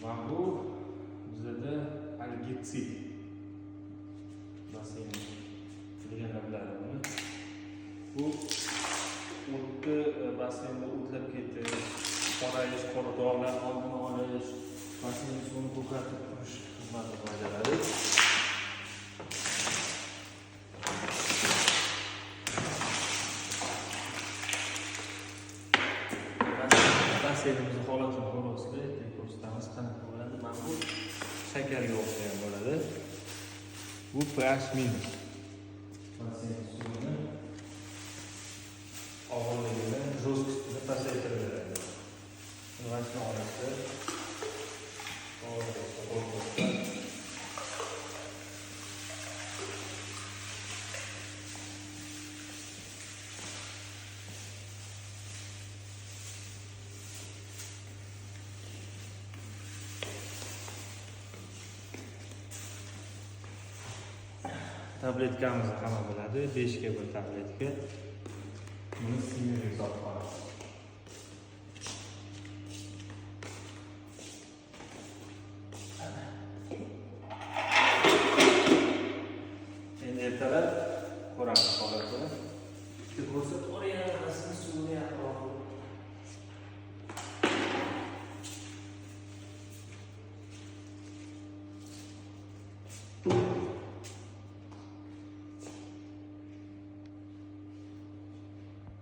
Va bu bizda algitsid basseyn deganlar biladi buni. Bu o'tni basseynda o'tlab ketish, qorayish, qora dog'lar oldini olish, basseyn suvini ko'kartib turish xizmatini bajaradi. Basseynimizni holatini ko'rasizlar, ertaga ko'rsatamiz qanaqa bo'ladi. Mana bu shakarga o'xshagan bo'ladi. Bu pH minus. Basseyn suvini og'irligini, jo'zkisini pasaytirib beradi. Shunga orasida tabletkamizni hamma biladi. 5 ga 1 tabletka. Buni singil hisoblanadi.